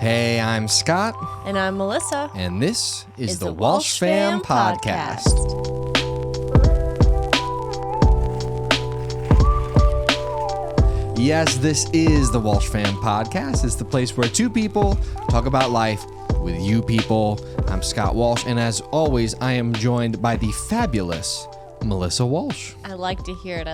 Hey, I'm Scott. And I'm Melissa. And this is the Walsh Fam Podcast. Yes, this is the Walsh Fam Podcast. It's the place where two people talk about life with you people. I'm Scott Walsh, and as always, I am joined by the fabulous Melissa Walsh. I like to hear it.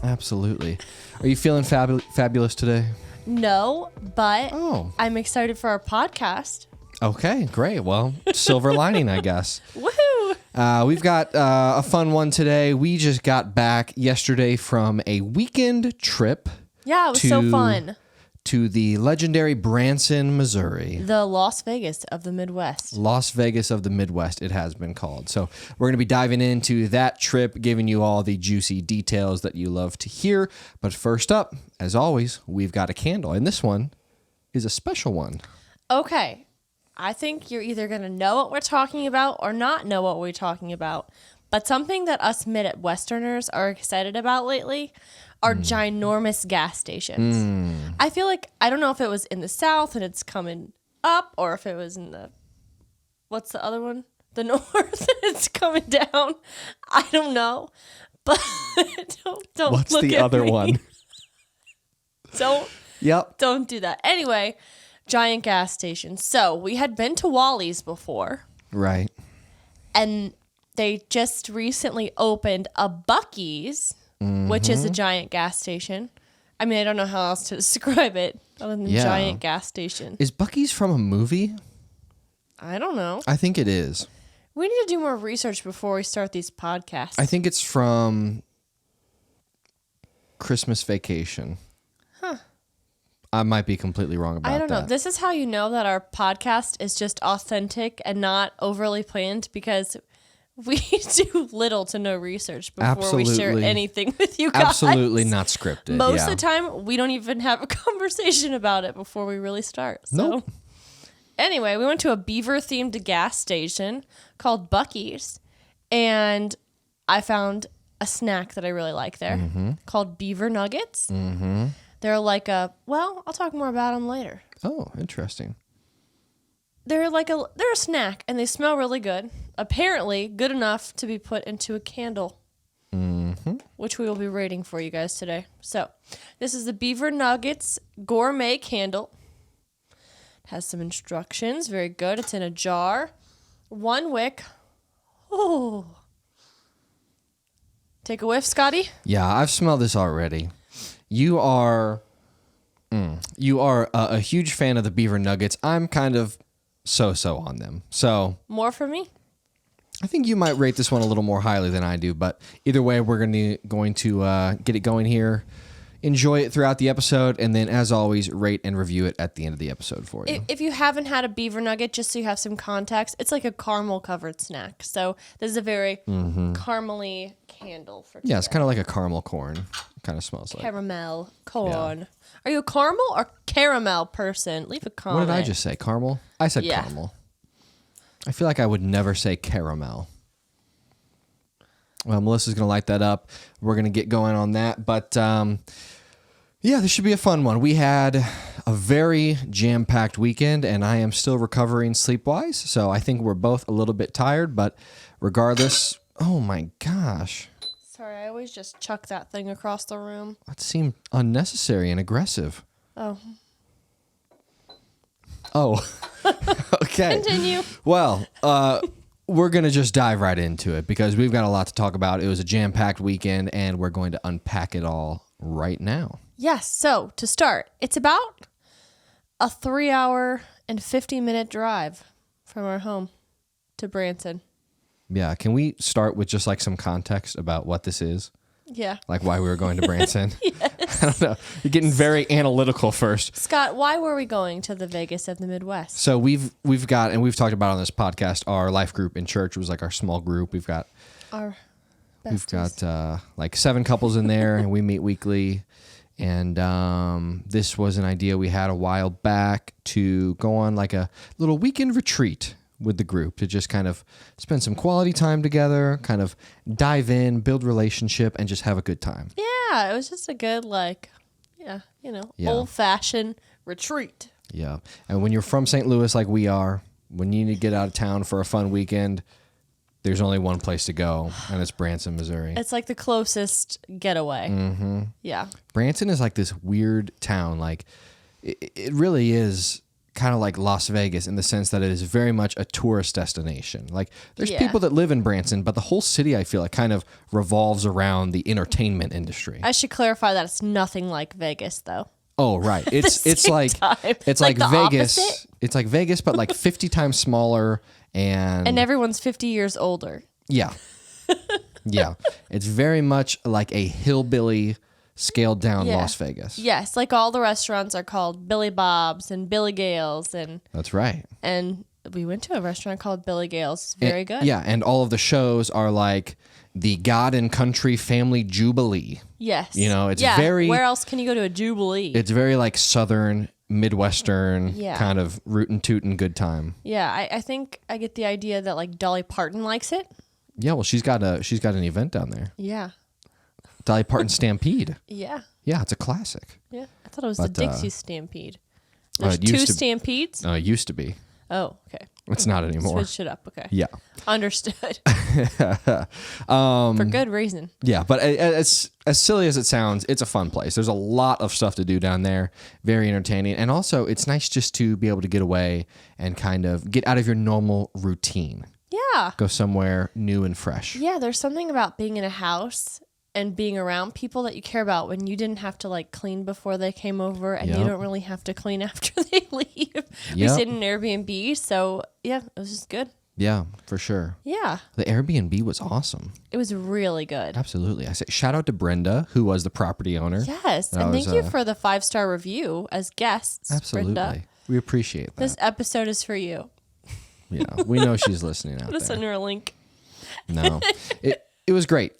Absolutely. Are you feeling fabulous today? No, but I'm excited for our podcast. Okay, great. Well, silver lining, I guess. Woohoo! We've got a fun one today. We just got back yesterday from a weekend trip. Yeah, it was so fun. To the legendary Branson, Missouri. The Las Vegas of the Midwest. Las Vegas of the Midwest, it has been called. So we're going to be diving into that trip, giving you all the juicy details that you love to hear. But first up, as always, we've got a candle. And this one is a special one. Okay. I think you're either going to know what we're talking about or not know what we're talking about. But something that us Midwesterners are excited about lately are ginormous gas stations. I feel like, I don't know if it was in the South and it's coming up, or if it was in the, what's the other one? The North and it's coming down. I don't know. But don't What's look the at other me. one? Don't do that. Anyway, giant gas stations. So we had been to Wally's before. Right. And they just recently opened a Buc-ee's, which is a giant gas station. I mean, I don't know how else to describe it other than giant gas station. Is Buc-ee's from a movie? I don't know. I think it is. We need to do more research before we start these podcasts. I think it's from Christmas Vacation. Huh. I might be completely wrong about that. I don't know. This is how you know that our podcast is just authentic and not overly planned, because we do little to no research before we share anything with you guys. Absolutely not scripted. Most of the time, we don't even have a conversation about it before we really start. So. Nope. Anyway, we went to a beaver-themed gas station called Buc-ee's, and I found a snack that I really like there called beaver nuggets. Mm-hmm. They're like I'll talk more about them later. Oh, interesting. They're a snack, and they smell really good. Apparently, good enough to be put into a candle, which we will be rating for you guys today. So, this is the Beaver Nuggets Gourmet Candle. It has some instructions. Very good. It's in a jar. 1 wick. Oh. Take a whiff, Scotty. Yeah, I've smelled this already. You are a huge fan of the beaver nuggets. I'm kind of so on them. So more for me? I think you might rate this one a little more highly than I do, but either way, we're going to get it going here. Enjoy it throughout the episode, and then, as always, rate and review it at the end of the episode for you. If you haven't had a beaver nugget, just so you have some context, it's like a caramel-covered snack. So this is a very caramely candle for today. Yeah, it's kind of like a caramel corn. Kind of smells like. Caramel corn. Yeah. Are you a caramel or caramel person? Leave a comment. What did I just say? Caramel? I said caramel. I feel like I would never say caramel. Well, Melissa's going to light that up. We're going to get going on that. But, yeah, this should be a fun one. We had a very jam-packed weekend, and I am still recovering sleep-wise. So I think we're both a little bit tired. But regardless, oh, my gosh. Sorry, I always just chuck that thing across the room. That seemed unnecessary and aggressive. Oh. Okay. Continue. Well, we're going to just dive right into it because we've got a lot to talk about. It was a jam-packed weekend, and we're going to unpack it all right now. Yes. So, to start, it's about a 3-hour and 50-minute drive from our home to Branson. Yeah. Can we start with just like some context about what this is? Yeah. Like why we were going to Branson? Yes. I don't know. You're getting very analytical first. Scott, why were we going to the Vegas of the Midwest? So we've got, and we've talked about on this podcast, our life group in church was like our small group. We've got like 7 couples in there, and we meet weekly. And this was an idea we had a while back to go on like a little weekend retreat with the group to just kind of spend some quality time together, kind of dive in, build relationship, and just have a good time. Yeah, it was just a good, old-fashioned retreat. Yeah. And when you're from St. Louis like we are, when you need to get out of town for a fun weekend, there's only one place to go, and it's Branson, Missouri. It's like the closest getaway. Mm-hmm. Yeah. Branson is like this weird town. Like, it really is kind of like Las Vegas in the sense that it is very much a tourist destination. Like, there's people that live in Branson, but the whole city, I feel like, kind of revolves around the entertainment industry. I should clarify that it's nothing like Vegas, though. Oh, right. It's like Vegas. Opposite? It's like Vegas, but like 50 times smaller, and everyone's 50 years older. Yeah. Yeah. It's very much like a hillbilly scaled down Las Vegas. Yes, like all the restaurants are called Billy Bob's and Billy Gale's, and that's right. And we went to a restaurant called Billy Gale's. It's very good. Yeah, and all of the shows are like the God and Country Family Jubilee. Yes. You know, it's very... Where else can you go to a Jubilee? It's very like Southern, Midwestern, kind of rootin' tootin' good time. Yeah, I think I get the idea that like Dolly Parton likes it. Yeah, well, she's got an event down there. Yeah. Dolly Parton Stampede. Yeah. Yeah, it's a classic. Yeah, I thought it was the Dixie Stampede. There's it two used to, Stampedes? It used to be. Oh, okay. It's not anymore. Switched it up, okay. Yeah. Understood. For good reason. Yeah, but as silly as it sounds, it's a fun place. There's a lot of stuff to do down there. Very entertaining. And also, it's nice just to be able to get away and kind of get out of your normal routine. Yeah. Go somewhere new and fresh. Yeah, there's something about being in a house and being around people that you care about when you didn't have to like clean before they came over, and you don't really have to clean after they leave. We stayed in an Airbnb, so yeah, it was just good. Yeah, for sure. Yeah. The Airbnb was awesome. It was really good. Absolutely. I say shout out to Brenda, who was the property owner. Yes, and thank you for the 5-star review as guests. Absolutely. Brenda. We appreciate that. This episode is for you. Yeah, we know she's listening out there. Send her a link. No, it was great.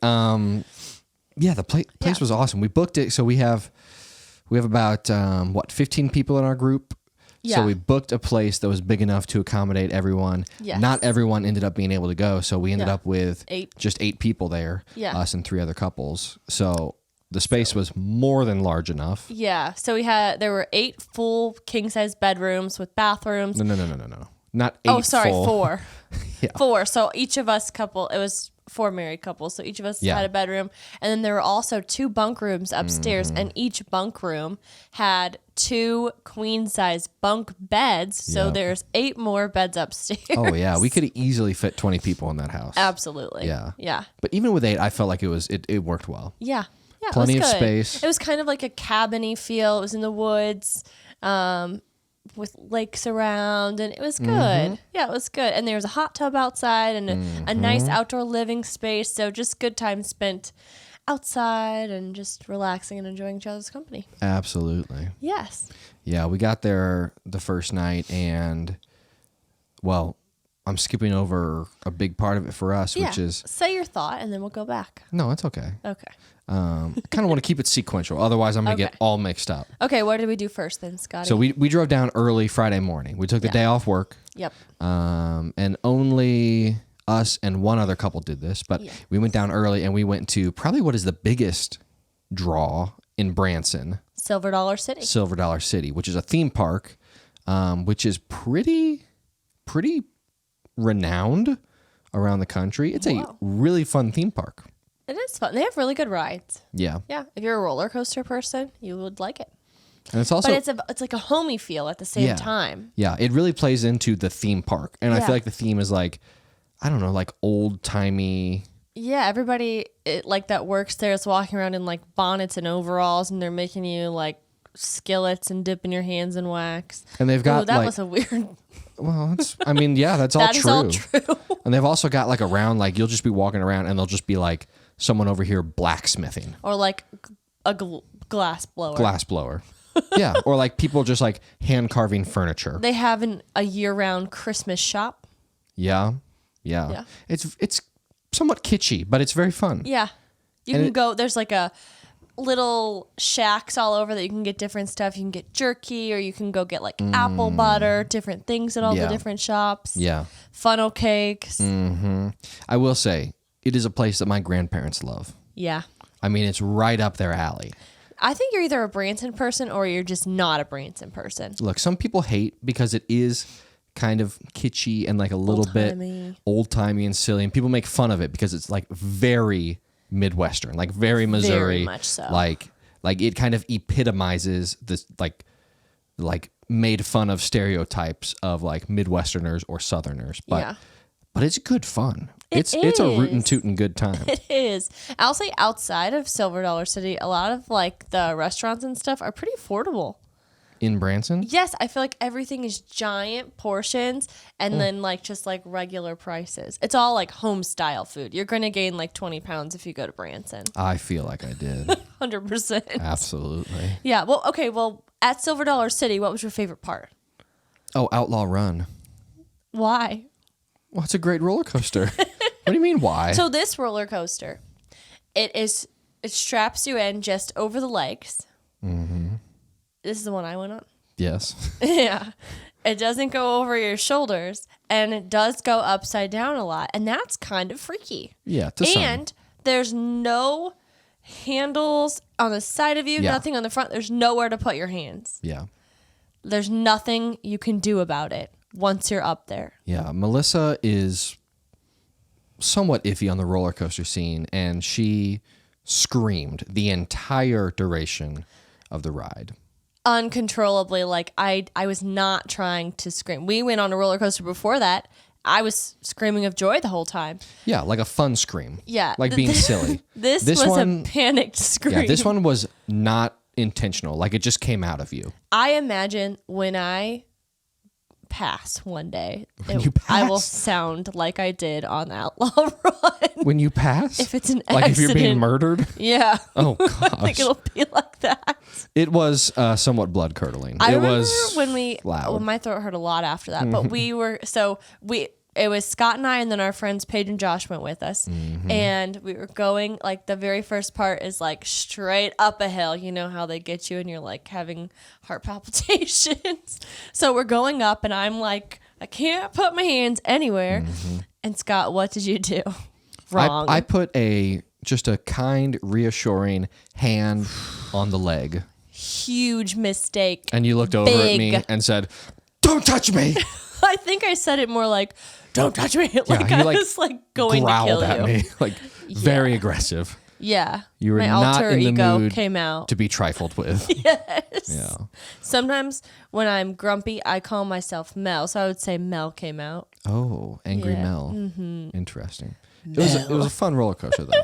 Yeah, the place was awesome. We booked it, so we have about 15 people in our group. Yeah. So we booked a place that was big enough to accommodate everyone. Yes. Not everyone ended up being able to go, so we ended up with just 8 people there, us and 3 other couples. So the space was more than large enough. Yeah, so there were 8 full king-size bedrooms with bathrooms. No. Not 8 Oh, sorry, full. 4. Yeah. 4. So each of us it was 4 married couples. So each of us had a bedroom. And then there were also 2 bunk rooms upstairs. And each bunk room had 2 queen-size bunk beds. So there's 8 more beds upstairs. Oh, yeah. We could easily fit 20 people in that house. Absolutely. Yeah. Yeah. But even with 8, I felt like it worked well. Yeah. Yeah. Plenty it was of good. space. It was kind of like a cabin-y feel. It was in the woods. With lakes around, and it was good. Yeah, it was good. And there was a hot tub outside and a nice outdoor living space. So just good time spent outside and just relaxing and enjoying each other's company. Absolutely. Yes. Yeah, we got there the first night, and well, I'm skipping over a big part of it for us, which is... Say your thought, and then we'll go back. No, it's okay. Okay. Kind of want to keep it sequential. Otherwise, I'm going to get all mixed up. Okay, what did we do first then, Scotty? So we drove down early Friday morning. We took the day off work. Yep. And only us and one other couple did this, but we went down early, and we went to probably what is the biggest draw in Branson. Silver Dollar City. Silver Dollar City, which is a theme park, which is pretty renowned around the country. It's a really fun theme park. It is fun. They have really good rides. Yeah. Yeah. If you're a roller coaster person, you would like it. And it's also... But it's like a homey feel at the same time. Yeah. It really plays into the theme park. And I feel like the theme is like, I don't know, like old-timey... Yeah, everybody like that works there is walking around in like bonnets and overalls, and they're making you like skillets and dipping your hands in wax. And they've got that was a weird... Well, that's all true. That is all true. And they've also got like around, like you'll just be walking around and they'll just be like someone over here blacksmithing. Or like a glass blower. Glass blower. Yeah. Or like people just like hand carving furniture. They have a year-round Christmas shop. Yeah. It's somewhat kitschy, but it's very fun. Yeah. You can go, there's like a little shacks all over that you can get different stuff. You can get jerky, or you can go get like apple butter, different things at all the different shops. Yeah. Funnel cakes. Mm-hmm. I will say, it is a place that my grandparents love. Yeah. I mean, it's right up their alley. I think you're either a Branson person or you're just not a Branson person. Look, some people hate because it is kind of kitschy and like a little bit old-timey and silly, and people make fun of it because it's like very Midwestern, like very Missouri. Very much so. Like it kind of epitomizes this like made fun of stereotypes of like Midwesterners or Southerners. But it's good fun. It's a rootin' tootin' good time. It is. I'll say outside of Silver Dollar City, a lot of like the restaurants and stuff are pretty affordable. In Branson? Yes, I feel like everything is giant portions and then like just like regular prices. It's all like home style food. You're going to gain like 20 pounds if you go to Branson. I feel like I did. 100%. Absolutely. Yeah. Well, okay. Well, at Silver Dollar City, what was your favorite part? Oh, Outlaw Run. Why? Well, it's a great roller coaster. What do you mean, why? So this roller coaster, it straps you in just over the legs. Mm-hmm. This is the one I went on. Yes. Yeah. It doesn't go over your shoulders, and it does go upside down a lot, and that's kind of freaky. Yeah, and there's no handles on the side of you, nothing on the front. There's nowhere to put your hands. Yeah. There's nothing you can do about it once you're up there. Yeah, Melissa is somewhat iffy on the roller coaster scene, and she screamed the entire duration of the ride. Uncontrollably, like I was not trying to scream. We went on a roller coaster before that. I was screaming of joy the whole time. Yeah, like a fun scream. Yeah. Like being silly. This was a panicked scream. Yeah, this one was not intentional. Like it just came out of you. I imagine when I pass one day, I will sound like I did on Outlaw Run. When you pass? If it's an like accident. if you're being murdered? Yeah. Oh, gosh. I think it'll be like that. It was somewhat blood curdling. I remember was when loud. Well, my throat hurt a lot after that, but it was Scott and I, and then our friends Paige and Josh went with us, and we were going, like, the very first part is like straight up a hill. You know how they get you and you're like having heart palpitations. So we're going up, and I'm like, I can't put my hands anywhere. And Scott, what did you do? Wrong. I put just a kind, reassuring hand on the leg. Huge mistake. And you looked over at me and said, "Don't touch me." I think I said it more like, "Don't touch me." Like I was like going to kill at you. me, like very aggressive. Yeah. You were my not alter in the ego mood came out. to be trifled with. Yes. Yeah. Sometimes when I'm grumpy, I call myself Mel. So I would say Mel came out. Oh, Angry Yeah. Mel. Interesting. It was a fun roller coaster though.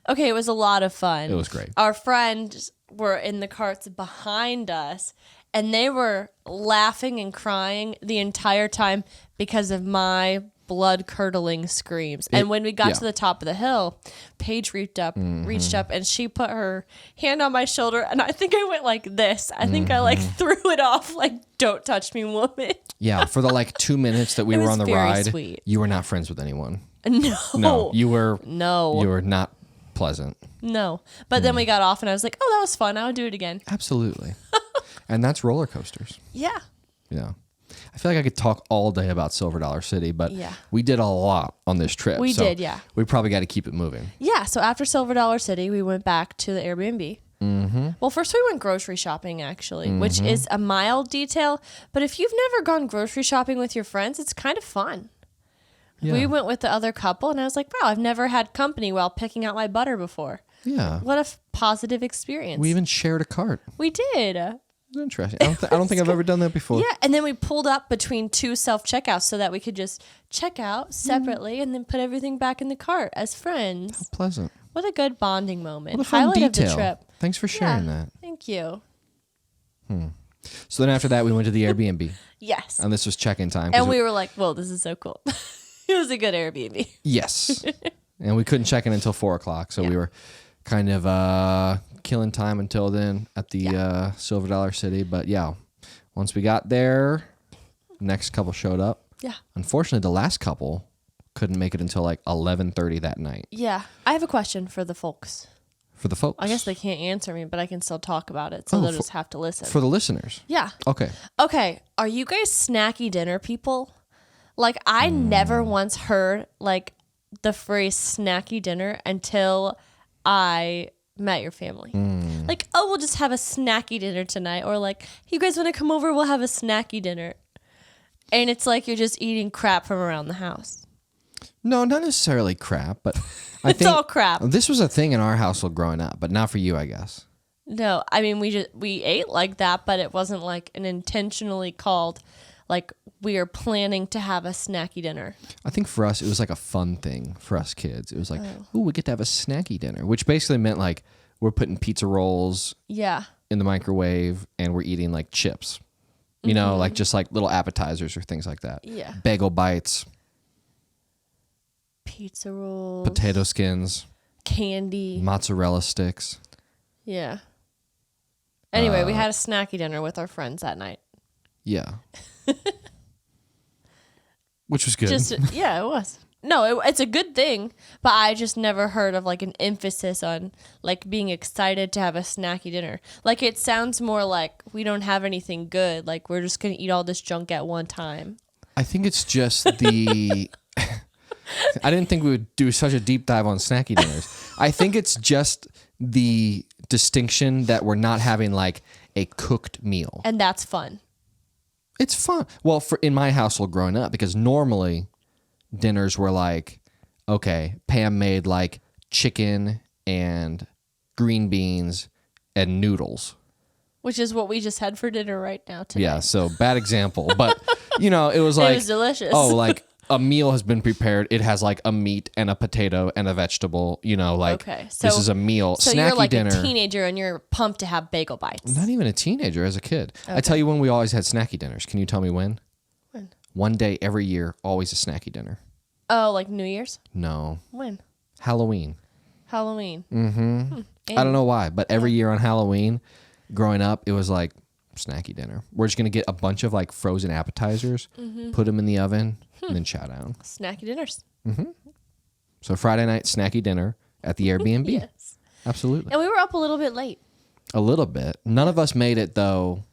Okay, it was a lot of fun. It was great. Our friends were in the carts behind us, and they were laughing and crying the entire time because of my blood-curdling screams. And when we got to the top of the hill, Paige reached up, and she put her hand on my shoulder, and I think I went like this. I think I like threw it off, like, "Don't touch me, woman." Yeah, for the like 2 minutes that we It were was on the very ride, sweet. you were not friends with anyone. No. You were No. not pleasant. No. But then we got off, and I was like, "Oh, that was fun. I would do it again." Absolutely. And that's roller coasters. Yeah. Yeah. I feel like I could talk all day about Silver Dollar City, but Yeah. we did a lot on this trip. We so did, yeah. We probably got to keep it moving. Yeah, so after Silver Dollar City, we went back to the Airbnb. Well, first we went grocery shopping, actually, which is a mild detail. But if you've never gone grocery shopping with your friends, it's kind of fun. Yeah. We went with the other couple, and I was like, wow, I've never had company while picking out my butter before. Yeah. What a positive experience. We even shared a cart. We did. It was interesting. I don't think I've ever done that before. Yeah, and then we pulled up between two self-checkouts so that we could just check out separately and then put everything back in the cart as friends. How pleasant. What a good bonding moment. What a fun Highlight detail. of the trip. Thanks for sharing that. Thank you. So then after that, we went to the Airbnb. Yes. And this was check-in time. And we were like, whoa, this is so cool. It was a good Airbnb. Yes. And we couldn't check in until 4 o'clock. So we were kind of killing time until then at the Silver Dollar City. But yeah, once we got there, next couple showed up. Yeah. Unfortunately, the last couple couldn't make it until like 11:30 that night. Yeah. I have a question for the folks. For the folks. I guess they can't answer me, but I can still talk about it. So they'll just have to listen. For the listeners. Yeah. Okay. Okay. Are you guys snacky dinner people? Like, I never once heard like the phrase snacky dinner until I met your family. Like, oh, we'll just have a snacky dinner tonight. Or like, you guys want to come over? We'll have a snacky dinner. And it's like you're just eating crap from around the house. No, not necessarily crap, but I It's think all crap. this was a thing in our household growing up, but not for you, I guess. No, I mean, we ate like that, but it wasn't like an intentionally called, like, we are planning to have a snacky dinner. I think for us, it was like a fun thing for us kids. It was like, ooh, we get to have a snacky dinner, which basically meant like we're putting pizza rolls in the microwave and we're eating like chips, you know, like just like little appetizers or things like that. Yeah. Bagel bites, Pizza rolls, potato skins, candy, mozzarella sticks. Yeah. Anyway, we had a snacky dinner with our friends that night. Yeah. Which was good. Yeah, it was. No, it's a good thing, but I just never heard of like an emphasis on like being excited to have a snacky dinner. Like it sounds more like we don't have anything good. Like we're just going to eat all this junk at one time. I think it's just the... I didn't think we would do such a deep dive on snacky dinners. I think it's just the distinction that we're not having like a cooked meal. And that's fun. It's fun. Well, in my household growing up, because normally dinners were like, okay, Pam made like chicken and green beans and noodles. Which is what we just had for dinner right now today. Yeah, so bad example. But, you know, it was like... It was delicious. Oh, like a meal has been prepared. It has like a meat and a potato and a vegetable, you know, like this is a meal. So snacky you're like dinner. a teenager and you're pumped to have bagel bites. Not even a teenager, as a kid. Okay. I tell you when we always had snacky dinners. Can you tell me when? When? One day every year, always a snacky dinner. Oh, like New Year's? No. When? Halloween. Halloween. Mm-hmm. I don't know why, but every year on Halloween, growing up, it was like snacky dinner. We're just going to get a bunch of like frozen appetizers, put them in the oven, and then chow down. Snacky dinners. Mm-hmm. So Friday night, snacky dinner at the Airbnb. Yes. Absolutely. And we were up a little bit late. A little bit. None of us made it, though,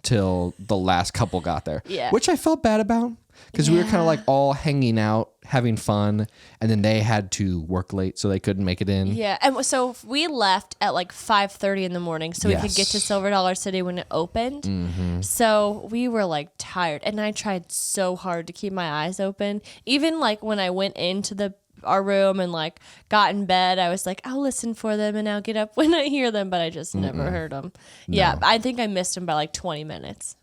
till the last couple got there. Yeah. Which I felt bad about because we were kind of like all hanging out, having fun, and then they had to work late, so they couldn't make it in. Yeah. And so we left at like 5:30 in the morning so we could get to Silver Dollar City when it opened. Mm-hmm. So we were like tired. And I tried so hard to keep my eyes open. Even like when I went into our room and like got in bed, I was like, I'll listen for them and I'll get up when I hear them, but I just never heard them. No. Yeah, I think I missed them by like 20 minutes.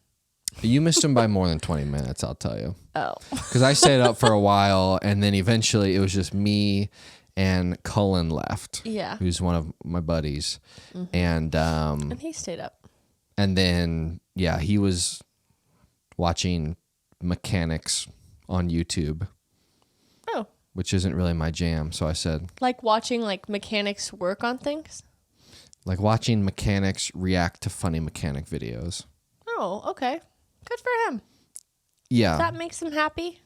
You missed them by more than 20 minutes, I'll tell you. Oh. Because I stayed up for a while, and then eventually it was just me and Cullen left. Yeah. Who's one of my buddies. Mm-hmm. And he stayed up. And then, yeah, he was watching mechanics on YouTube. Oh. Which isn't really my jam, so I said... Like watching like mechanics work on things? Like watching mechanics react to funny mechanic videos. Oh, okay. Good for him. Yeah. That makes him happy.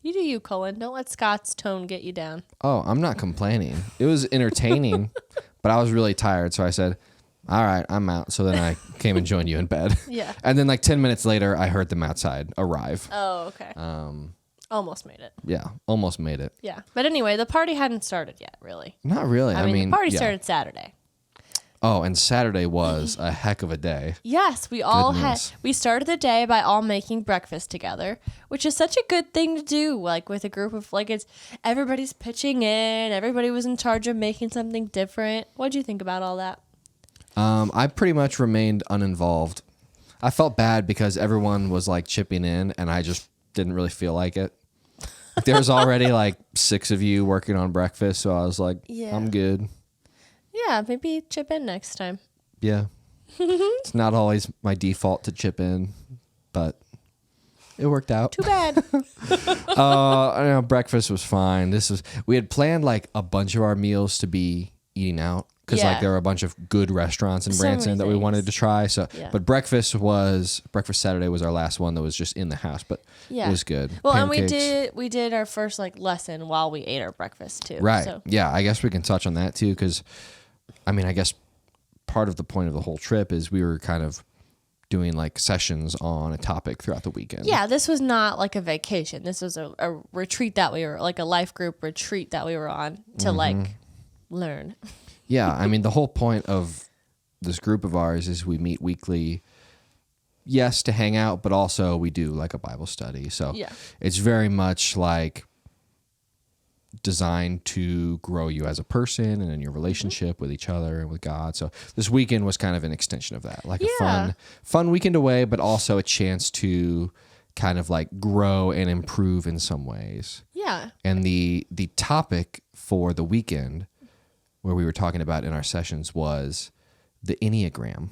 You do you, Cullen. Don't let Scott's tone get you down. Oh, I'm not complaining. It was entertaining, but I was really tired, so I said, all right, I'm out. So then I came and joined you in bed. Yeah. And then like 10 minutes later, I heard them outside arrive. Oh, okay. Almost made it. Yeah, almost made it. Yeah. But anyway, the party hadn't started yet, really. Not really. I mean the party started Saturday. Oh, and Saturday was a heck of a day. Yes, we started the day by all making breakfast together, which is such a good thing to do, like with a group of everybody's pitching in, everybody was in charge of making something different. What'd you think about all that? I pretty much remained uninvolved. I felt bad because everyone was like chipping in and I just didn't really feel like it. There was already like 6 of you working on breakfast, so I was like, I'm good. Yeah, maybe chip in next time. Yeah. It's not always my default to chip in, but it worked out. Too bad. Breakfast was fine. We had planned like a bunch of our meals to be eating out because like there were a bunch of good restaurants in Branson that we wanted to try. So, but breakfast Saturday was our last one that was just in the house, but it was good. Well, Pancakes. and we did our first like lesson while we ate our breakfast too. Right. So. Yeah, I guess we can touch on that too because, I mean, I guess part of the point of the whole trip is we were kind of doing like sessions on a topic throughout the weekend. Yeah, this was not like a vacation. This was a retreat that we were like a life group retreat that we were on to like learn. Yeah, I mean, the whole point of this group of ours is we meet weekly, yes, to hang out, but also we do like a Bible study. So it's very much like designed to grow you as a person and in your relationship with each other and with God. So this weekend was kind of an extension of that, like a fun weekend away, but also a chance to kind of like grow and improve in some ways. Yeah. And the topic for the weekend where we were talking about in our sessions was the Enneagram.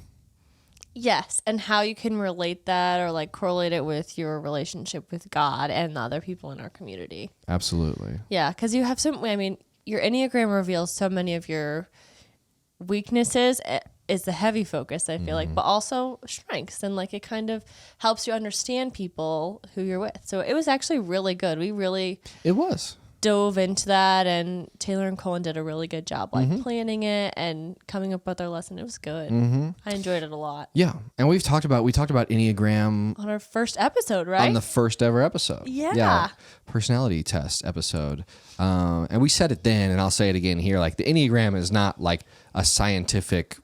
Yes, and how you can relate that or like correlate it with your relationship with God and the other people in our community. Absolutely. Yeah, because you have your Enneagram reveals so many of your weaknesses is the heavy focus, I feel like, but also strengths. And like it kind of helps you understand people who you're with. So it was actually really good. It was. Dove into that, and Taylor and Colin did a really good job planning it and coming up with their lesson. It was good. I enjoyed it a lot. Yeah. And we talked about Enneagram on our first episode, right? On the first ever episode. Yeah. Personality test episode. And we said it then, and I'll say it again here. Like the Enneagram is not like a scientific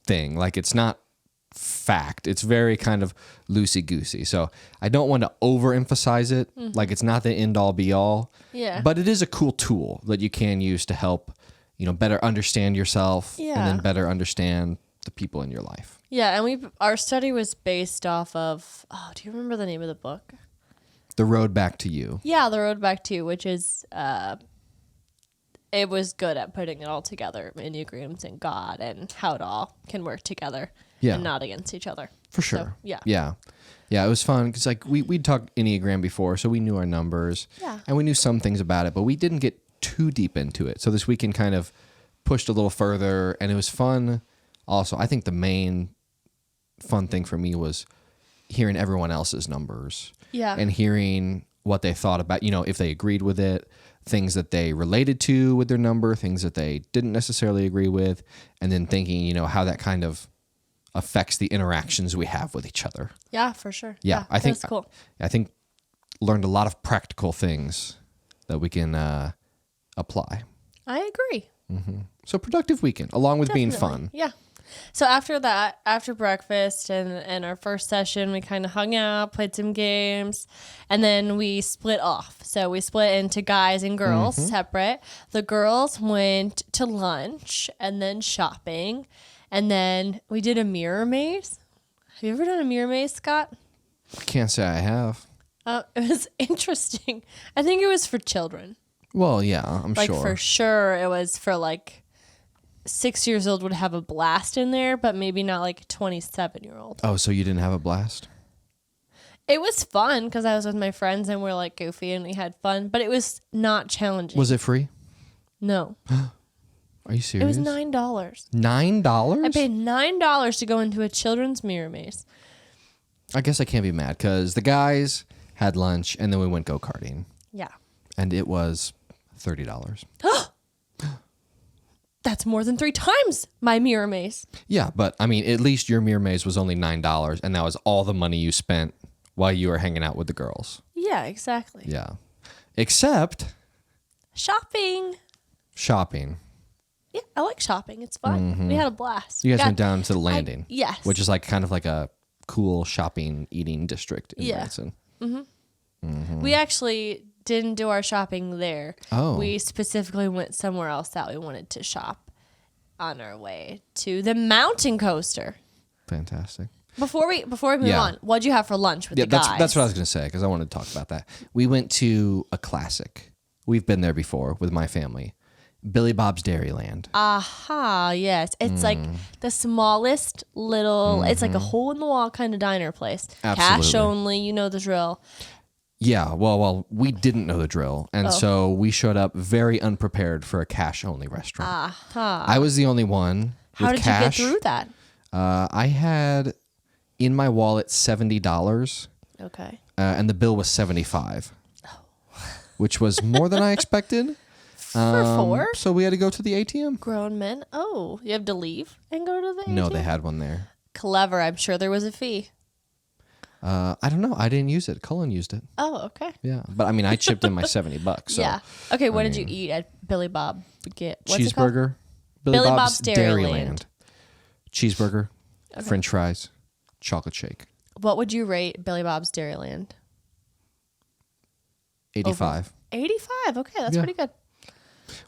thing. Like it's not fact. It's very kind of loosey-goosey. So I don't want to overemphasize it. Like it's not the end-all be-all. Yeah. But it is a cool tool that you can use to help, better understand yourself and then better understand the people in your life. Yeah, and our study was based off of, do you remember the name of the book? The Road Back to You. Yeah, The Road Back to You, which is it was good at putting it all together, Enneagrams and God, and how it all can work together and not against each other. For sure. So, yeah. Yeah, it was fun because like we'd talked Enneagram before, so we knew our numbers. Yeah. And we knew some things about it, but we didn't get too deep into it. So this weekend kind of pushed a little further, and it was fun. Also, I think the main fun thing for me was hearing everyone else's numbers. Yeah. And hearing what they thought about, if they agreed with it, things that they related to with their number, things that they didn't necessarily agree with, and then thinking, how that kind of affects the interactions we have with each other. Yeah, for sure. Yeah, I think that's cool. I think learned a lot of practical things that we can apply. I agree. So productive weekend, along with being fun. Yeah. So after that, after breakfast and our first session, we kind of hung out, played some games, and then we split off. So we split into guys and girls separate. The girls went to lunch and then shopping, and then we did a mirror maze. Have you ever done a mirror maze, Scott? Can't say I have. It was interesting. I think it was for children. Well, yeah, I'm sure. Like for sure, it was for like 6 years old would have a blast in there, but maybe not like a 27-year-old. Oh, so you didn't have a blast? It was fun because I was with my friends and we're like goofy and we had fun, but it was not challenging. Was it free? No. Are you serious? It was $9. $9? I paid $9 to go into a children's mirror maze. I guess I can't be mad because the guys had lunch and then we went go-karting. Yeah. And it was $30. That's more than 3 times my mirror maze. Yeah, but I mean, at least your mirror maze was only $9 and that was all the money you spent while you were hanging out with the girls. Yeah, exactly. Yeah. Except shopping. Yeah, I like shopping. It's fun. We had a blast. You guys went down to the Landing. Yes. Which is like kind of like a cool shopping, eating district in Branson. We actually didn't do our shopping there. Oh. We specifically went somewhere else that we wanted to shop on our way to the mountain coaster. Fantastic. Before we move on, what'd you have for lunch with the guys? That's what I was going to say because I wanted to talk about that. We went to a classic. We've been there before with my family. Billy Bob's Dairyland. Aha, yes. It's like the smallest little, it's like a hole-in-the-wall kind of diner place. Absolutely. Cash only, you know the drill. Yeah, well, we didn't know the drill, and so we showed up very unprepared for a cash-only restaurant. Aha. I was the only one with How did cash. you get through that? I had in my wallet $70. Okay. And the bill was $75, which was more than I expected. For 4? So we had to go to the ATM. Grown men? Oh, you have to leave and go to the No, ATM? they had one there. Clever. I'm sure there was a fee. I don't know. I didn't use it. Cullen used it. Oh, okay. Yeah, but I mean, I chipped in my $70. So, yeah. Okay, what did you eat at Billy Bob? What's it called? Cheeseburger. Billy Bob's Dairyland. Cheeseburger, French fries, chocolate shake. What would you rate Billy Bob's Dairyland? 85. 85. Okay, that's pretty good.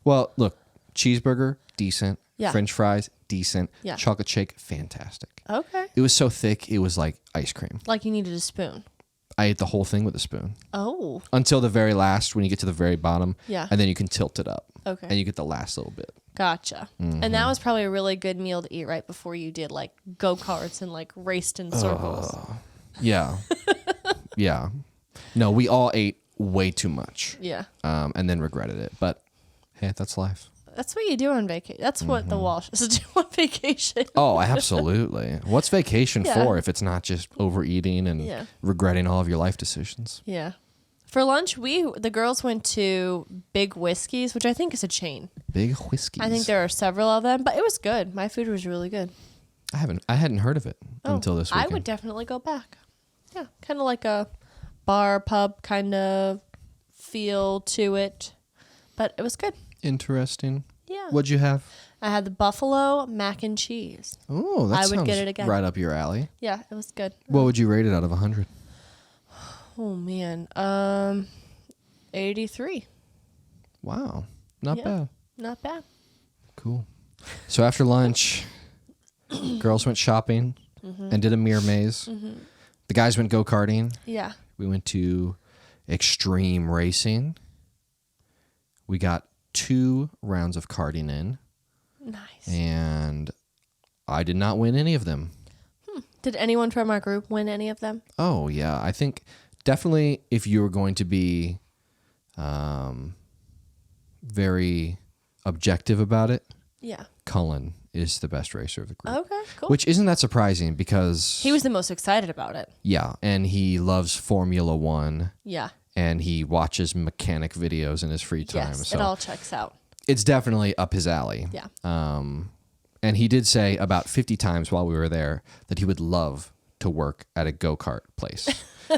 Well, look, cheeseburger, decent. Yeah. French fries, decent. Yeah. Chocolate shake, fantastic. Okay. It was so thick, it was like ice cream. Like you needed a spoon. I ate the whole thing with a spoon. Oh. Until the very last, when you get to the very bottom. Yeah. And then you can tilt it up. Okay. And you get the last little bit. Gotcha. And that was probably a really good meal to eat right before you did like go-karts and like raced in circles. Yeah. Yeah. No, we all ate way too much. Yeah. And then regretted it. But hey, that's life. That's what you do on vacation. That's what the Walshes do on vacation. Oh, absolutely. What's vacation for if it's not just overeating and regretting all of your life decisions? Yeah. For lunch, the girls went to Big Whiskey's, which I think is a chain. Big Whiskey's. I think there are several of them, but it was good. My food was really good. I hadn't heard of it until this weekend. I would definitely go back. Yeah, kind of like a bar, pub kind of feel to it, but it was good. Interesting. Yeah. What'd you have? I had the buffalo mac and cheese. Oh, that I would sounds get it again. right up your alley. Yeah, it was good. What would you rate it out of 100? Oh man, 83. Wow, not bad. Not bad. Cool. So after lunch, girls went shopping and did a mirror maze. The guys went go-karting. Yeah. We went to extreme racing. We got 2 rounds of karting in. Nice. And I did not win any of them. Did anyone from our group win any of them? Oh, yeah. I think definitely if you were going to be very objective about it, Cullen is the best racer of the group. Okay, cool. Which isn't that surprising because... He was the most excited about it. Yeah, and he loves Formula One. Yeah. And he watches mechanic videos in his free time. Yes, so it all checks out. It's definitely up his alley. Yeah. And he did say about 50 times while we were there that he would love to work at a go-kart place.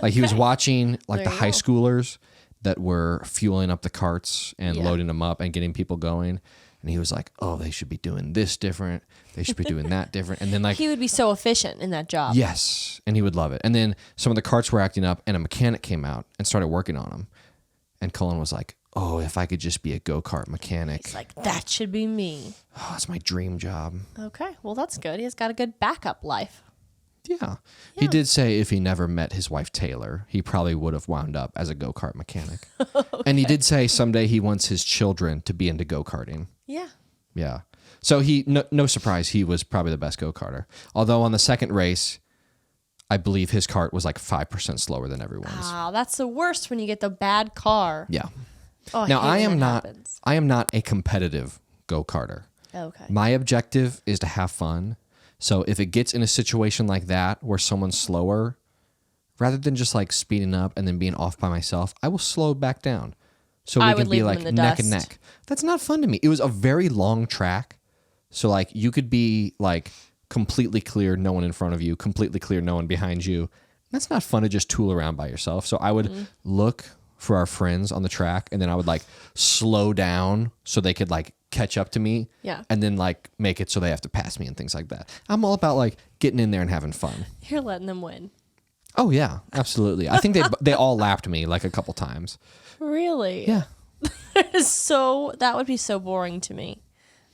Like he was watching like the high schoolers that were fueling up the carts and loading them up and getting people going. And he was like, oh, they should be doing this different. They should be doing that different. And then like... He would be so efficient in that job. Yes. And he would love it. And then some of the carts were acting up and a mechanic came out and started working on them. And Cullen was like, oh, if I could just be a go-kart mechanic. He's like, that should be me. Oh, it's my dream job. Okay. Well, that's good. He's got a good backup life. Yeah. He did say if he never met his wife, Taylor, he probably would have wound up as a go-kart mechanic. Okay. And he did say someday he wants his children to be into go-karting. Yeah. Yeah. So no surprise, he was probably the best go-karter. Although on the second race, I believe his cart was like 5% slower than everyone's. Wow, that's the worst when you get the bad car. Yeah. Oh, now I am happens. not a competitive go-karter. Okay. My objective is to have fun. So if it gets in a situation like that where someone's slower, rather than just like speeding up and then being off by myself, I will slow back down. So we can be like neck and neck. That's not fun to me. It was a very long track. So like you could be like completely clear, no one in front of you, completely clear, no one behind you. That's not fun to just tool around by yourself. So I would look for our friends on the track and then I would like slow down so they could like catch up to me. Yeah. And then like make it so they have to pass me and things like that. I'm all about like getting in there and having fun. You're letting them win. Oh yeah, absolutely. I think they all lapped me like a couple times. Really? Yeah. That would be so boring to me.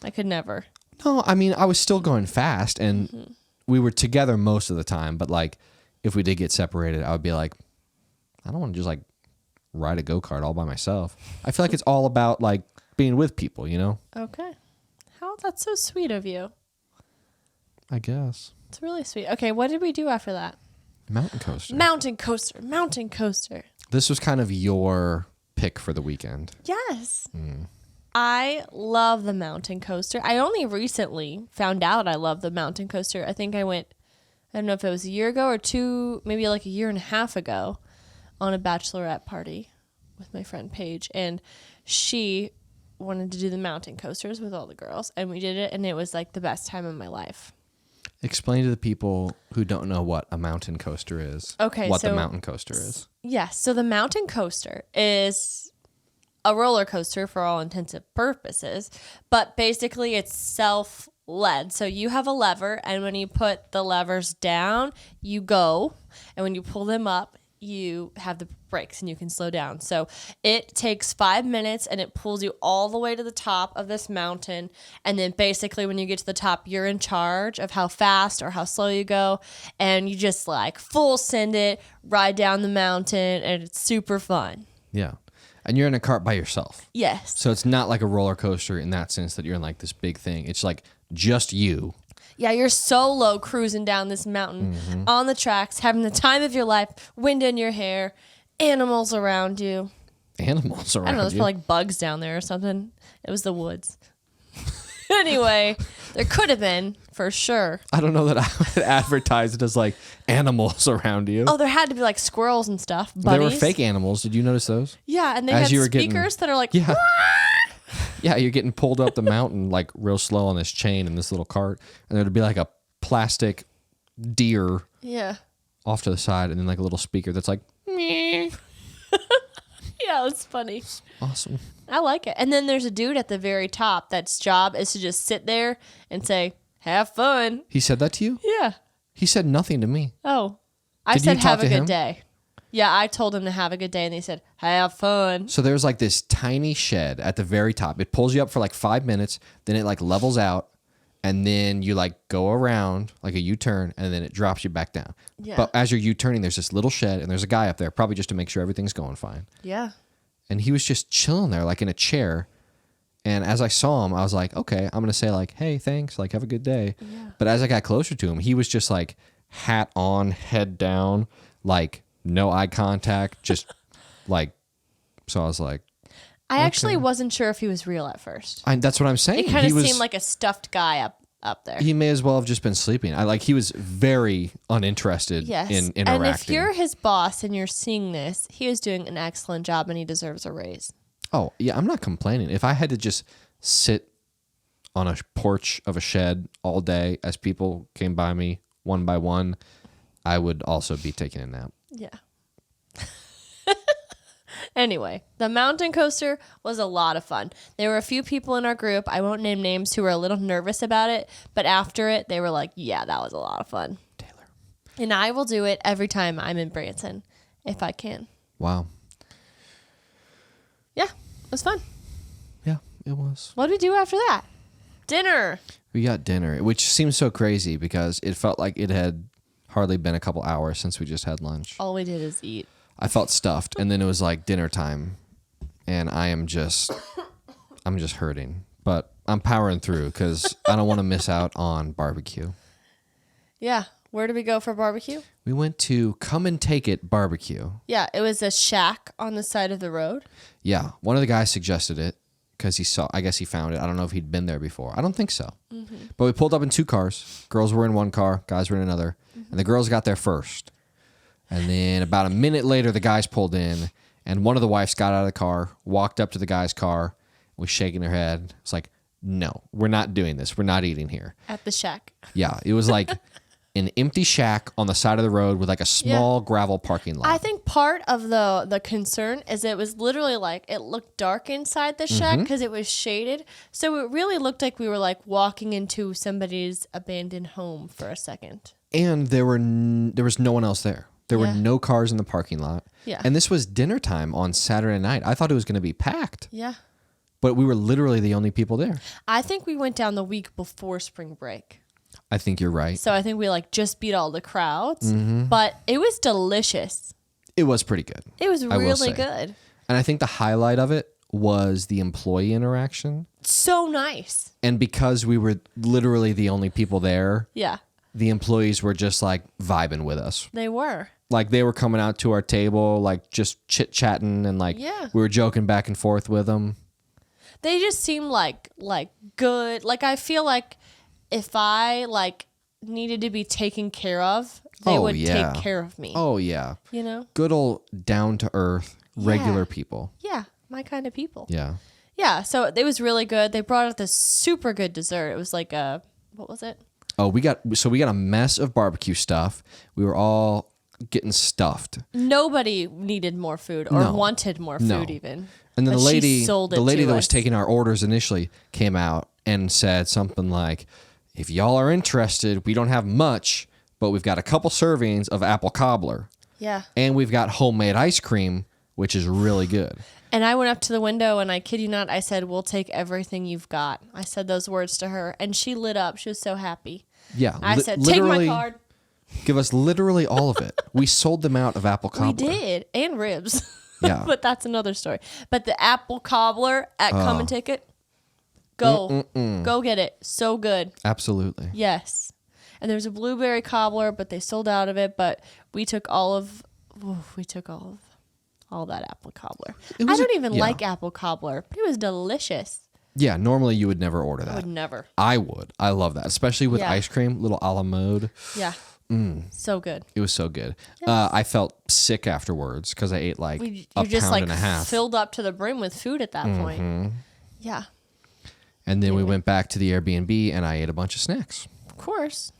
I could never. No, I mean, I was still going fast and we were together most of the time. But like, if we did get separated, I would be like, I don't want to just like ride a go-kart all by myself. I feel like it's all about like being with people, you know? Okay. That's so sweet of you. I guess. It's really sweet. Okay, what did we do after that? Mountain coaster. Mountain coaster. This was kind of your pick for the weekend. Yes. I love the mountain coaster. I only recently found out I love the mountain coaster. I think I went, I don't know if it was a year ago or two, maybe like a year and a half ago on a bachelorette party with my friend Paige. And she wanted to do the mountain coasters with all the girls. And we did it. And it was like the best time of my life. Explain to the people who don't know what a mountain coaster is. Okay. What the mountain coaster is. Yes. So the mountain coaster is a roller coaster for all intensive purposes, but basically it's self-led. So you have a lever, and when you put the levers down, you go, and when you pull them up, you have the brakes and you can slow down. So it takes 5 minutes and it pulls you all the way to the top of this mountain. And then basically when you get to the top, you're in charge of how fast or how slow you go. And you just like full send it, ride down the mountain, and it's super fun. Yeah. And you're in a cart by yourself. Yes. So it's not like a roller coaster in that sense that you're in like this big thing. It's like just you. Yeah, you're solo cruising down this mountain on the tracks, having the time of your life, wind in your hair, animals around you. Animals around you? I don't know, there's probably like bugs down there or something. It was the woods. Anyway, there could have been, for sure. I don't know that I would advertise it as like animals around you. Oh, there had to be like squirrels and stuff. Bunnies. There were fake animals. Did you notice those? Yeah, and they As had you were speakers that are like, Yeah. Yeah, you're getting pulled up the mountain like real slow on this chain in this little cart. And there'd be like a plastic deer yeah. off to the side and then like a little speaker that's like, meh. Yeah, it's funny. Awesome. I like it. And then there's a dude at the very top that's job is to just sit there and say, have fun. He said that to you? Yeah. He said nothing to me. Oh. I Did said you talk have a to good him? day. Yeah, I told him to have a good day, and they said, have fun. So there's like this tiny shed at the very top. It pulls you up for like 5 minutes, then it like levels out, and then you like go around like a U-turn, and then it drops you back down. Yeah. But as you're U-turning, there's this little shed, and there's a guy up there, probably just to make sure everything's going fine. Yeah. And he was just chilling there, like in a chair. And as I saw him, I was like, okay, I'm going to say like, hey, thanks, like have a good day. Yeah. But as I got closer to him, he was just like hat on, head down, like no eye contact, just like, so I was like, I actually wasn't sure if he was real at first. that's what I'm saying. It kind He of was- seemed like a stuffed guy up there. He may as well have just been sleeping. He was very uninterested Yes. in interacting. And if you're his boss and you're seeing this, he is doing an excellent job and he deserves a raise. Oh, yeah, I'm not complaining. If I had to just sit on a porch of a shed all day as people came by me one by one, I would also be taking a nap. Yeah. Anyway, the mountain coaster was a lot of fun. There were a few people in our group, I won't name names, who were a little nervous about it, but after it, they were like, yeah, that was a lot of fun. Taylor. And I will do it every time I'm in Branson, if I can. Wow. Yeah, it was fun. Yeah, it was. What did we do after that? Dinner. We got dinner, which seems so crazy because it felt like it had hardly been a couple hours since we just had lunch. All we did is eat. I felt stuffed, and then it was like dinner time, and I'm just hurting, but I'm powering through because I don't want to miss out on barbecue. Yeah. Where did we go for barbecue? We went to Come and Take It Barbecue. Yeah, it was a shack on the side of the road. Yeah, one of the guys suggested it because I guess he found it. I don't know if he'd been there before. I don't think so. Mm-hmm. But we pulled up in 2 cars. Girls were in one car, guys were in another, and the girls got there first. And then about a minute later, the guys pulled in, and one of the wives got out of the car, walked up to the guy's car, was shaking her head. It's like, no, we're not doing this. We're not eating here. At the shack. Yeah, it was like an empty shack on the side of the road with like a small gravel parking lot. I think part of the concern is it was literally like it looked dark inside the shack because it was shaded. So it really looked like we were like walking into somebody's abandoned home for a second. And there was no one else there. There were Yeah. no cars in the parking lot. Yeah. And this was dinner time on Saturday night. I thought it was going to be packed, Yeah. but we were literally the only people there. I think we went down the week before spring break. I think you're right. So I think we like just beat all the crowds, but it was delicious. It was pretty good. It was I will really say. good. And I think the highlight of it was the employee interaction. So nice. And because we were literally the only people there, Yeah, the employees were just like vibing with us. they were. Like they were coming out to our table, like just chit chatting and like Yeah. we were joking back and forth with them. They just seem like good. Like I feel like if I like needed to be taken care of, they would yeah. take care of me. Oh, yeah. You know? Good old down to earth, regular Yeah. people. Yeah, my kind of people. Yeah. Yeah, so it was really good. They brought out this super good dessert. It was like what was it? Oh, we got a mess of barbecue stuff. We were all getting stuffed. Nobody needed more food or No. wanted more No. food even. And then But the lady, she sold it that to was us. taking our orders initially came out and said something like, if y'all are interested, we don't have much, but we've got a couple servings of apple cobbler. Yeah. And we've got homemade ice cream, which is really good. And I went up to the window and I kid you not, I said, we'll take everything you've got. I said those words to her and she lit up. She was so happy. Yeah. I said, take my card. Give us literally all of it. We sold them out of apple cobbler. We did. And ribs. Yeah. But that's another story. But the apple cobbler at Come and Take It, go. Go get it. So good. Absolutely. Yes. And there's a blueberry cobbler, but they sold out of it. But we took all that apple cobbler. I don't even like apple cobbler, but it was delicious. Yeah, normally you would never order that. I would never. I would. I love that, especially with ice cream, little a la mode. Yeah. So good. It was so good. I felt sick afterwards because I ate like a pound and a half. Filled up to the brim with food at that point. Yeah. And then we went back to the Airbnb and I ate a bunch of snacks. Of course.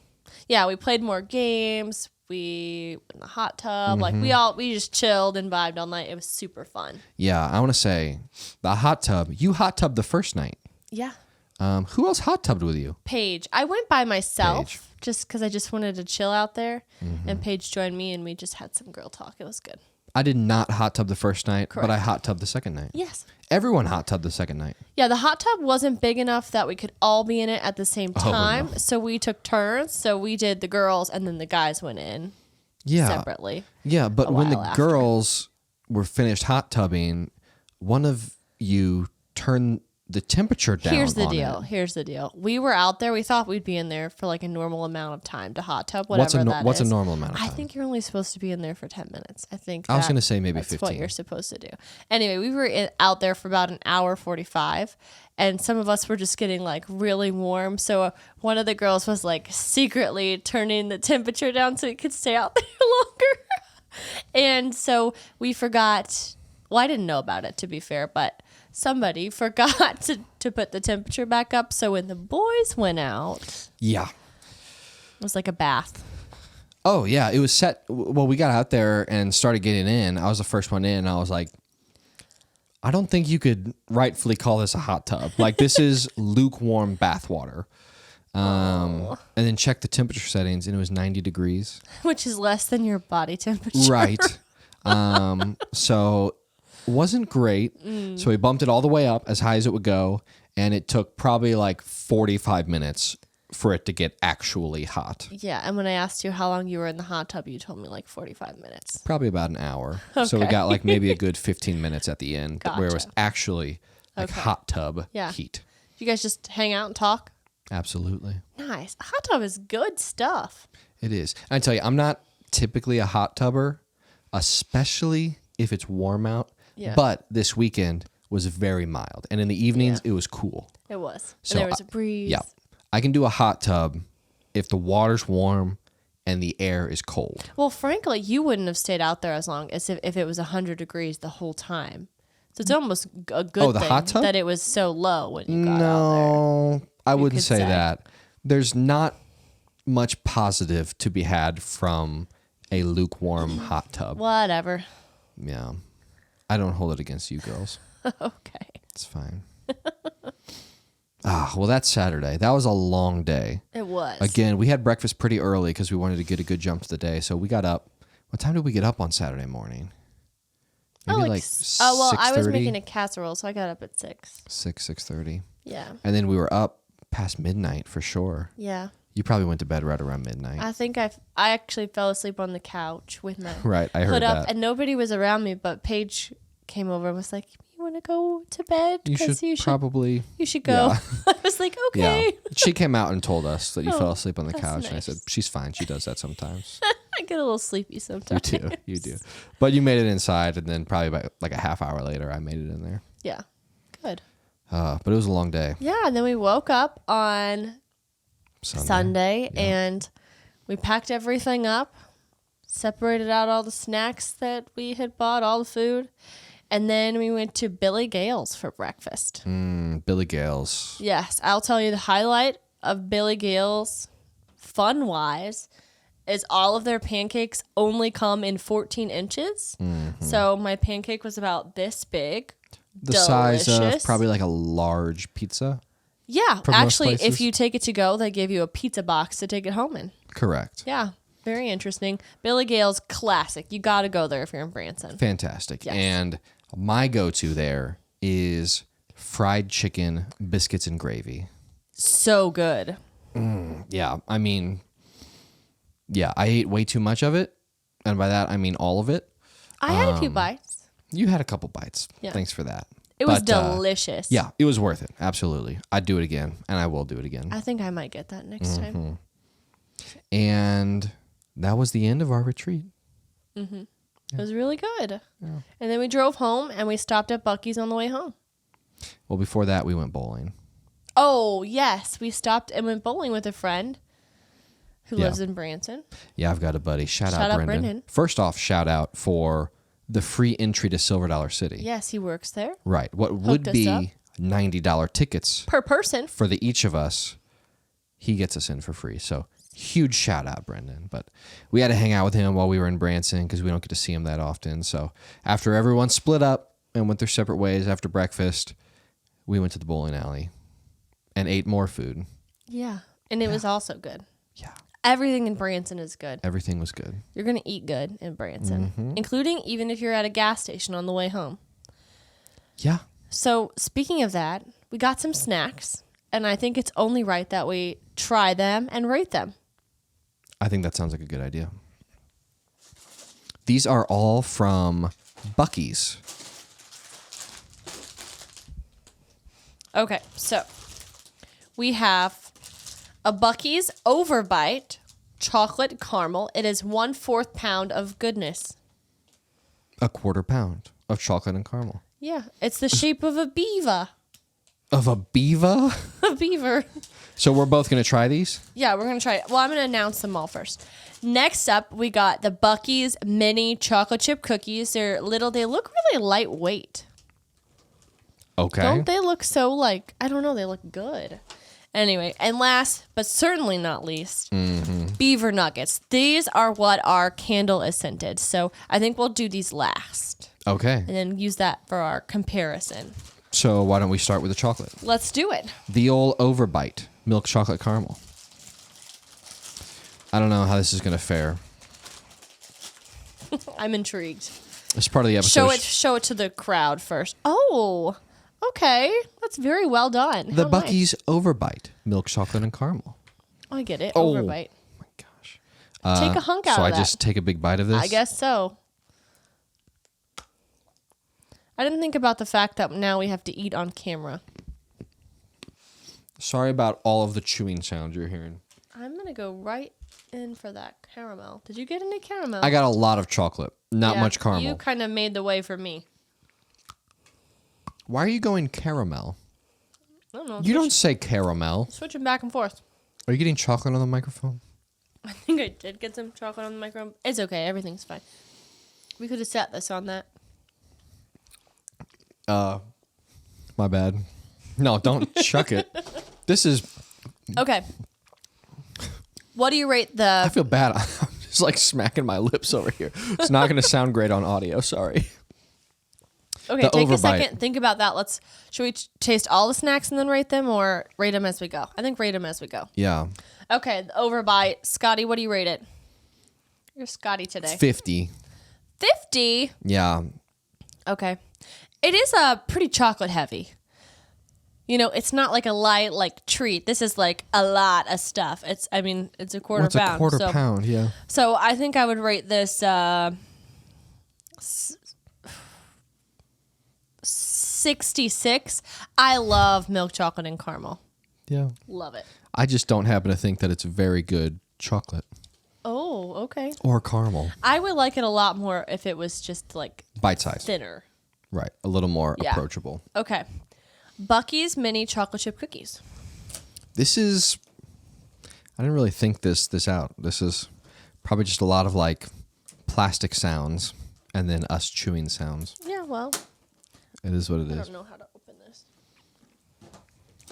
Yeah, we played more games. We went in the hot tub. Like we just chilled and vibed all night. It was super fun. Yeah, I want to say the hot tub. You hot tubbed the first night. Yeah. Who else hot tubbed with you? Paige. I went by myself Paige. just because I just wanted to chill out there. And Paige joined me and we just had some girl talk. It was good. I did not hot tub the first night, Correct. but I hot tubbed the second night. Yes. Everyone hot tubbed the second night. Yeah, the hot tub wasn't big enough that we could all be in it at the same time. no. So we took turns. So we did the girls and then the guys went in separately. Yeah, but when the while after. girls were finished hot tubbing, one of you turned the temperature down. Here's the on deal. it. Here's the deal. We were out there. We thought we'd be in there for like a normal amount of time to hot tub, whatever What's a normal amount of time? I think you're only supposed to be in there for 10 minutes. I think I was going to say maybe that's 15. what you're supposed to do. Anyway, we were out there for about an hour 45, and some of us were just getting like really warm. So one of the girls was like secretly turning the temperature down so it could stay out there longer. And so we forgot. Well, I didn't know about it, to be fair, but somebody forgot to put the temperature back up. So when the boys went out, Yeah. it was like a bath. Oh, yeah. It was set. Well, we got out there and started getting in. I was the first one in. And I was like, I don't think you could rightfully call this a hot tub. Like, this is lukewarm bath water. And then check the temperature settings, and it was 90 degrees. Which is less than your body temperature. Right. So wasn't great. So we bumped it all the way up as high as it would go, and it took probably like 45 minutes for it to get actually hot. Yeah, and when I asked you how long you were in the hot tub, you told me like 45 minutes. Probably about an hour. So we Okay. got like maybe a good 15 minutes at the end where it was Gotcha. actually like hot tub heat. You guys just hang out and talk? Absolutely. Nice. A hot tub is good stuff. It is. And I tell you, I'm not typically a hot tubber, especially if it's warm out. Yeah. But this weekend was very mild. And in the evenings, it was cool. It was. So And there was a breeze. Yeah. I can do a hot tub if the water's warm and the air is cold. Well, frankly, you wouldn't have stayed out there as long as if it was 100 degrees the whole time. So it's almost a good the thing hot tub? that it was so low when you got out there. No, I wouldn't could say say. that. There's not much positive to be had from a lukewarm hot tub. Whatever. Yeah. I don't hold it against you girls. Okay. It's fine. Well, that's Saturday. That was a long day. It was. Again, we had breakfast pretty early because we wanted to get a good jump to the day. So we got up. What time did we get up on Saturday morning? Maybe like I was 6:30? making a casserole, so I got up at 6. 6:30. Yeah. And then we were up past midnight for sure. Yeah. You probably went to bed right around midnight. I think I actually fell asleep on the couch with my Right, I heard hood up, that. and nobody was around me. But Paige came over and was like, "You want to go to bed? You 'Cause should probably. You should go." Yeah. I was like, "Okay." Yeah. She came out and told us that you Oh, fell asleep on the that's couch. And I nice. said, she's fine. She does that sometimes. I get a little sleepy You sometimes. do. You do. But you made it inside. And then probably about like a half hour later, I made it in there. Yeah. Good. But it was a long day. Yeah, and then we woke up on Sunday and we packed everything up, separated out all the snacks that we had bought, all the food, and then we went to Billy Gale's for breakfast. Billy Gale's. Yes, I'll tell you the highlight of Billy Gale's, fun-wise, is all of their pancakes only come in 14 inches. So my pancake was about this big. the size of Delicious. probably like a large pizza. Yeah, From most actually, places. if you take it to go, they give you a pizza box to take it home in. Correct. Yeah, very interesting. Billy Gale's classic. You got to go there if you're in Branson. Fantastic. Yes. And my go-to there is fried chicken, biscuits, and gravy. So good. Yeah, I mean, I ate way too much of it. And by that, I mean all of it. I had a few bites. You had a couple bites. Yeah. Thanks for that. It was But, delicious. yeah, it was worth it. Absolutely. I'd do it again, and I will do it again. I think I might get that next time. And that was the end of our retreat. It was really good. Yeah. And then we drove home and we stopped at Buc-ee's on the way home. Well, before that, we went bowling. Oh, yes. We stopped and went bowling with a friend who lives in Branson. Yeah, I've got a buddy. Shout Shout out out Brendan. Brendan. First off, shout out for the free entry to Silver Dollar City. Yes, he works there. Right. What would us up. be $90 tickets Per person. for the each of us, he gets us in for free. So huge shout out, Brendan. But we had to hang out with him while we were in Branson because we don't get to see him that often. So after everyone split up and went their separate ways after breakfast, we went to the bowling alley and ate more food. Yeah. And it was also good. Yeah. Everything in Branson is good. Everything was good. You're going to eat good in Branson, including even if you're at a gas station on the way home. Yeah. So speaking of that, we got some snacks, and I think it's only right that we try them and rate them. I think that sounds like a good idea. These are all from Buc-ee's. Okay, so we have a Buc-ee's Overbite chocolate caramel. It is 1/4 pound of goodness. A 1/4 pound of chocolate and caramel. Yeah, it's the shape of a beaver. Of a beaver? A beaver. So we're both going to try these? Yeah, we're going to try it. Well, I'm going to announce them all first. Next up, we got the Buc-ee's mini chocolate chip cookies. They're little. They look really lightweight. Okay. Don't they look so like, I don't know, they look good. Anyway, and last, but certainly not least, beaver nuggets. These are what our candle is scented. So I think we'll do these last Okay. and then use that for our comparison. So why don't we start with the chocolate? Let's do it. The old Overbite milk chocolate caramel. I don't know how this is going to fare. I'm intrigued. It's part of the episode. Show it to the crowd first. Oh, okay. That's very well done. The How nice. Buc-ee's Overbite milk chocolate and caramel. I get it. Oh. Overbite. Oh my gosh. Take a hunk out so of I that. just take a big bite of this? I guess so. I didn't think about the fact that now we have to eat on camera. Sorry about all of the chewing sounds you're hearing. I'm going to go right in for that caramel. Did you get any caramel? I got a lot of chocolate, not Yeah, much caramel. You kind of made the way for me. Why are you going caramel? I don't know. You don't say caramel. Switching back and forth. Are you getting chocolate on the microphone? I think I did get some chocolate on the microphone. It's okay. Everything's fine. We could have set this on that. My bad. No, don't chuck it. This is... Okay. What do you rate I the... feel bad. I'm just like smacking my lips over here. It's not going to sound great on audio. Sorry. Okay, the take Overbite. a second. Think about that. Should we taste all the snacks and then rate them, or rate them as we go? I think rate them as we go. Yeah. Okay, the Overbite. Scotty, what do you rate it? You're Scotty today. 50. 50? Yeah. Okay. It is pretty chocolate heavy. You know, it's not like a light treat. This is like a lot of stuff. It's a quarter What's pound. a quarter pound? Yeah. So I think I would rate this 66. I love milk chocolate and caramel. Yeah. Love it. I just don't happen to think that it's very good chocolate Oh, okay. or caramel. I would like it a lot more if it was just like Bite size. thinner. Right. A little more Yeah. approachable. Okay. Buc-ee's mini chocolate chip cookies. This is... I didn't really think this out. This is probably just a lot of like plastic sounds and then us chewing sounds. Yeah, well, It is what it I is. don't know how to open this. Do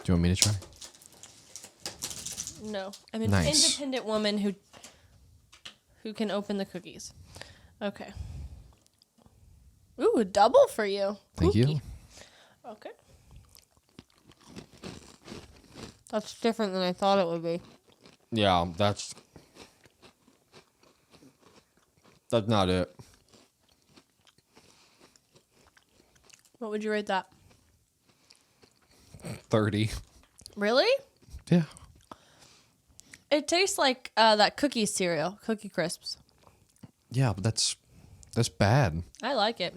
you want me to try? No. I'm an Nice. independent woman who can open the cookies. Okay. Ooh, a double for you. Thank you. Ookie. Okay. That's different than I thought it would be. Yeah, that's not it. What would you rate that? 30. Really? Yeah. It tastes like that cookie cereal, Cookie Crisps. Yeah, but that's bad. I like it.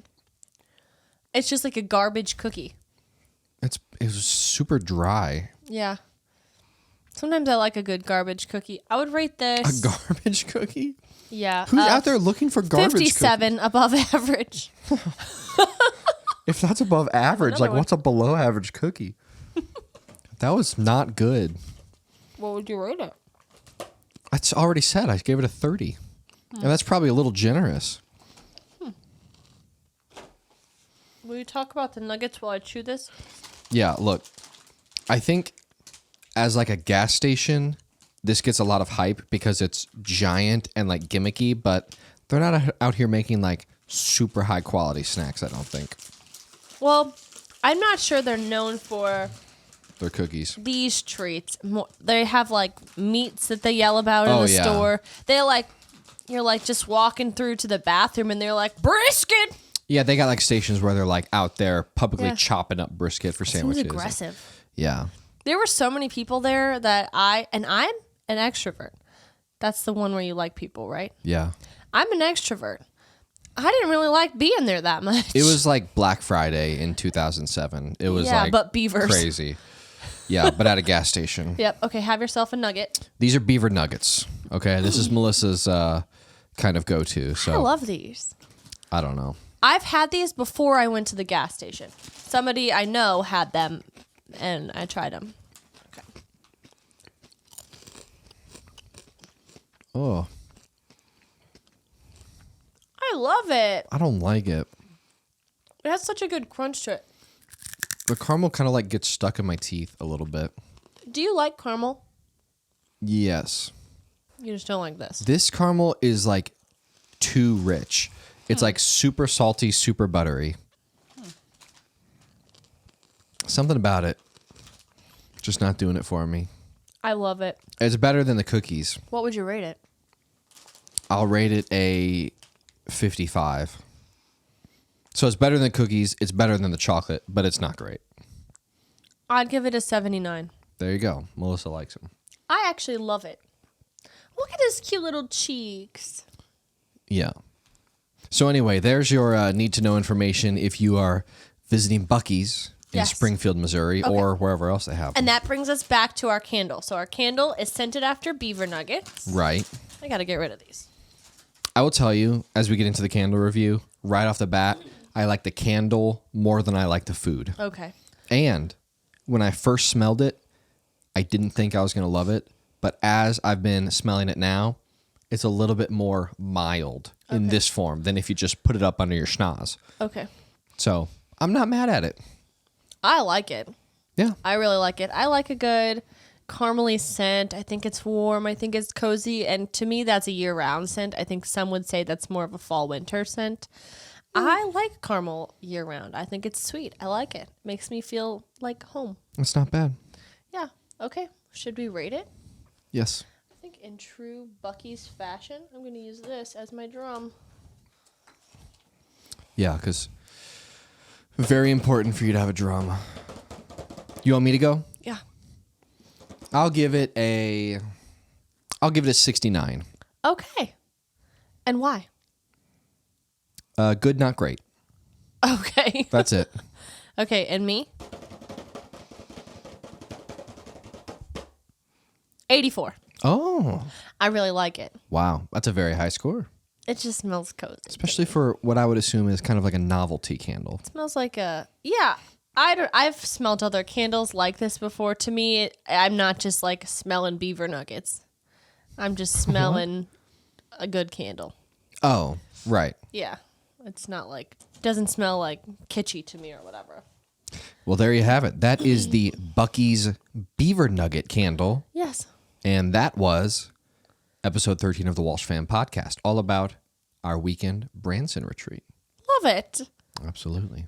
It's just like a garbage cookie. It was super dry. Yeah. Sometimes I like a good garbage cookie. I would rate this. A garbage cookie? Yeah. Who's out there looking for garbage 57 above average. If that's above average, like one. what's a below average cookie? That was not good. What would you rate it? I already said I gave it a 30. And that's probably a little generous. Will you talk about the nuggets while I chew this? Yeah, look. I think as like a gas station, this gets a lot of hype because it's giant and like gimmicky, but they're not out here making like super high quality snacks, I don't think. Well, I'm not sure they're known for They're cookies. these treats. They have like meats that they yell about in Oh, the yeah. store. They like, you're like just walking through to the bathroom and they're like, brisket! Yeah, they got like stations where they're like out there publicly Yeah. chopping up brisket for Seems sandwiches. aggressive. Yeah. There were so many people there that I'm an extrovert. That's the one where you like people, right? Yeah. I'm an extrovert. I didn't really like being there that much. It was like Black Friday in 2007. It was like but beavers. crazy. Yeah, but at a gas station. Yep. Okay, have yourself a nugget. These are beaver nuggets. Okay, this is Melissa's kind of go-to. So I love these. I don't know. I've had these before I went to the gas station. Somebody I know had them, and I tried them. Okay. Oh, I love it. I don't like it. It has such a good crunch to it. The caramel kind of like gets stuck in my teeth a little bit. Do you like caramel? Yes. You just don't like this. This caramel is like too rich. It's like super salty, super buttery. Something about it. Just not doing it for me. I love it. It's better than the cookies. What would you rate it? I'll rate it a 55. So it's better than cookies. It's better than the chocolate, but it's not great. I'd give it a 79. There you go. Melissa likes them. I actually love it. Look at his cute little cheeks. Yeah. So anyway, there's your need-to-know information if you are visiting Buc-ee's in Yes. Springfield, Missouri, or wherever else they have them. And that brings us back to our candle. So our candle is scented after beaver nuggets. Right. I got to get rid of these. I will tell you, as we get into the candle review, right off the bat, I like the candle more than I like the food. Okay. And when I first smelled it, I didn't think I was going to love it. But as I've been smelling it now, it's a little bit more mild in this form than if you just put it up under your schnoz. Okay. So I'm not mad at it. I like it. Yeah. I really like it. I like a good caramely scent. I think it's warm. I think it's cozy. And to me, that's a year-round scent. I think some would say that's more of a fall-winter scent. I like caramel year-round. I think it's sweet. I like it. Makes me feel like home. It's not bad. Yeah. Okay. Should we rate it? Yes. I think in true Buc-ee's fashion, I'm going to use this as my drum. Yeah, because very important for you to have a drum. You want me to go? Yeah. I'll give it a 69. Okay. And why? Good, not great. Okay. That's it. Okay, and me? 84. Oh, I really like it. wow. That's a very high score. It just smells cozy. Especially for what I would assume is kind of like a novelty candle. It smells like a... Yeah. I've smelled other candles like this before. To me, I'm not just like smelling beaver nuggets. I'm just smelling a good candle. Oh, right. Yeah. It's not like... Doesn't smell like kitschy to me or whatever. Well, there you have it. That is the Buc-ee's Beaver Nugget candle. Yes. And that was episode 13 of the Walsh Fam Podcast, all about our weekend Branson retreat. Love it. Absolutely.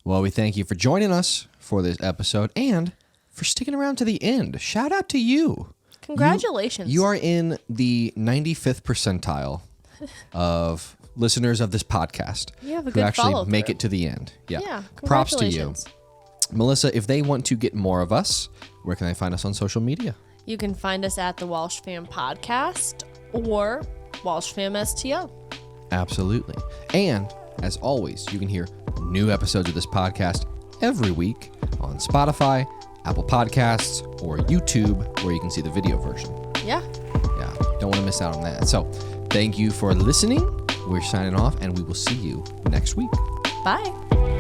Well, we thank you for joining us for this episode and for sticking around to the end. Shout out to you. Congratulations. You are in the 95th percentile of listeners of this podcast. You have a who good actually follow-through. make it to the end. Yeah, Props to you. congratulations. Melissa, if they want to get more of us, where can they find us on social media? You can find us at the Walsh Fam Podcast or Walsh Fam STO. Absolutely. And as always, you can hear new episodes of this podcast every week on Spotify, Apple Podcasts, or YouTube, where you can see the video version. Yeah. Yeah, don't want to miss out on that. So thank you for listening. We're signing off, and we will see you next week. Bye.